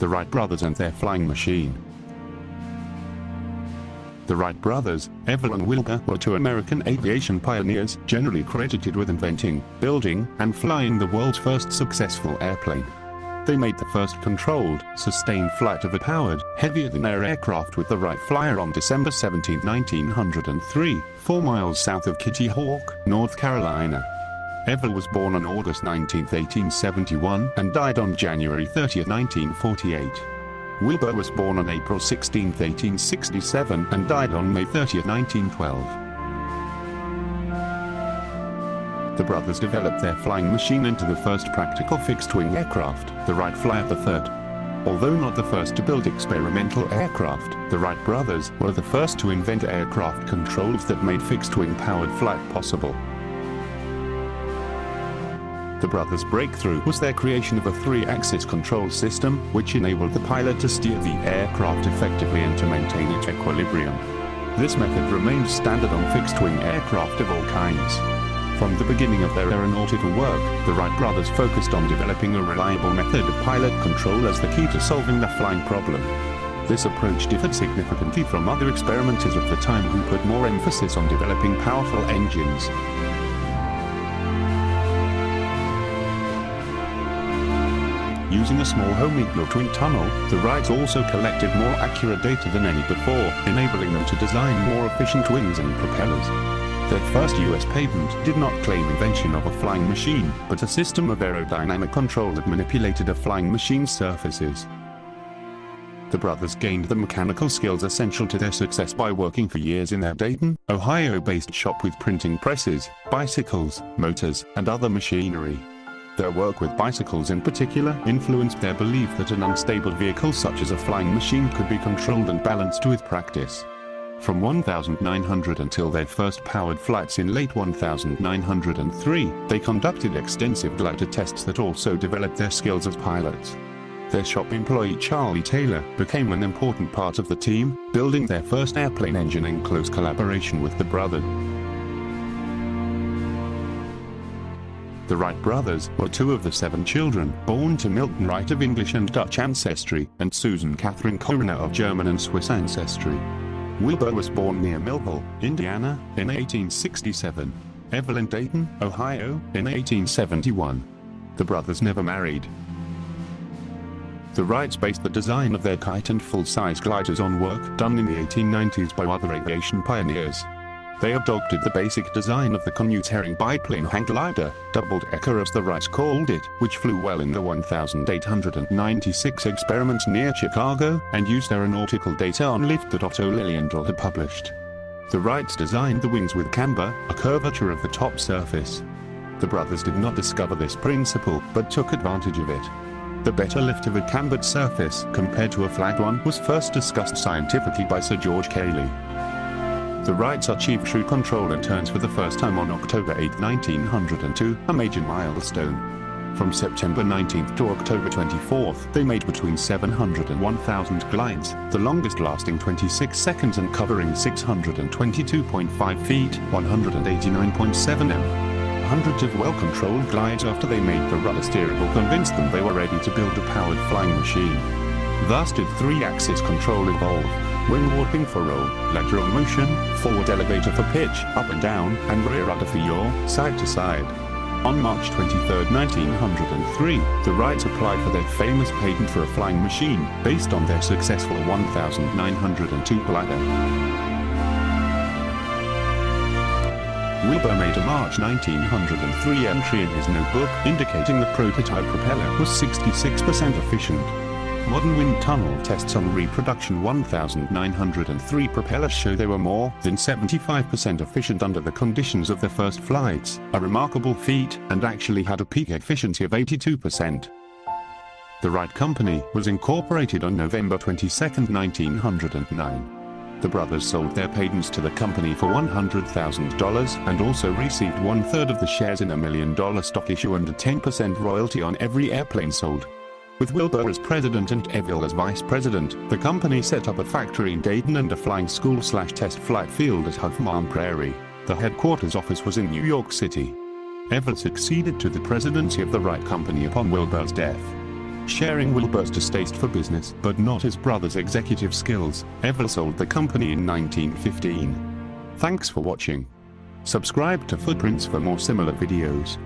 the Wright brothers and their flying machine. The Wright brothers, Orville and Wilbur, were two American aviation pioneers, generally credited with inventing, building, and flying the world's first successful airplane. They made the first controlled, sustained flight of a powered, heavier-than-air aircraft with the Wright Flyer on December 17, 1903, 4 miles south of Kitty Hawk, North Carolina. Orville was born on August 19, 1871, and died on January 30, 1948. Wilbur was born on April 16, 1867, and died on May 30, 1912. The brothers developed their flying machine into the first practical fixed-wing aircraft, the Wright Flyer III. Although not the first to build experimental aircraft, the Wright brothers were the first to invent aircraft controls that made fixed-wing powered flight possible. The brothers' breakthrough was their creation of a 3-axis control system, which enabled the pilot to steer the aircraft effectively and to maintain its equilibrium. This method remained standard on fixed-wing aircraft of all kinds. From the beginning of their aeronautical work, the Wright brothers focused on developing a reliable method of pilot control as the key to solving the flying problem. This approach differed significantly from other experimenters of the time who put more emphasis on developing powerful engines. Using a small homemade built-in tunnel, the Wrights also collected more accurate data than any before, enabling them to design more efficient wings and propellers. Their first US patent did not claim invention of a flying machine, but a system of aerodynamic control that manipulated a flying machine's surfaces. The brothers gained the mechanical skills essential to their success by working for years in their Dayton, Ohio-based shop with printing presses, bicycles, motors, and other machinery. Their work with bicycles in particular influenced their belief that an unstable vehicle such as a flying machine could be controlled and balanced with practice. From 1900 until their first powered flights in late 1903, they conducted extensive glider tests that also developed their skills as pilots. Their shop employee Charlie Taylor became an important part of the team, building their first airplane engine in close collaboration with the brothers. The Wright brothers were 2 of the 7 children born to Milton Wright of English and Dutch ancestry, and Susan Catherine Coroner of German and Swiss ancestry. Wilbur was born near Millville, Indiana, in 1867. Orville in Dayton, Ohio, in 1871. The brothers never married. The Wrights based the design of their kite and full-size gliders on work done in the 1890s by other aviation pioneers. They adopted the basic design of the canoe-herring biplane hang glider, double-decker as the Wrights called it, which flew well in the 1896 experiment near Chicago, and used aeronautical data on lift that Otto Lilienthal had published. The Wrights designed the wings with camber, a curvature of the top surface. The brothers did not discover this principle, but took advantage of it. The better lift of a cambered surface compared to a flat one was first discussed scientifically by Sir George Cayley. The Wrights achieved true control and turns for the first time on October 8, 1902, a major milestone. From September 19 to October 24, they made between 700 and 1,000 glides, the longest lasting 26 seconds and covering 622.5 feet, 189.7 m. Hundreds of well-controlled glides after they made the rudder steerable convinced them they were ready to build a powered flying machine. Thus did 3-axis control evolve: wing warping for roll, lateral motion, forward elevator for pitch, up and down, and rear rudder for yaw, side to side. On March 23, 1903, the Wrights applied for their famous patent for a flying machine, based on their successful 1902 glider. Wilbur made a March 1903 entry in his notebook, indicating the prototype propeller was 66% efficient. Modern wind tunnel tests on reproduction 1903 propellers show they were more than 75% efficient under the conditions of their first flights, a remarkable feat, and actually had a peak efficiency of 82%. The Wright Company was incorporated on November 22, 1909. The brothers sold their patents to the company for $100,000 and also received 1/3 of the shares in a $1 million stock issue and a 10% royalty on every airplane sold. With Wilbur as president and Orville as vice president, the company set up a factory in Dayton and a flying school/test flight field at Huff Farm Prairie. The headquarters office was in New York City. Orville succeeded to the presidency of the Wright Company upon Wilbur's death. Sharing Wilbur's distaste for business but not his brother's executive skills, Orville sold the company in 1915. Thanks for watching. Subscribe to Footprints for more similar videos.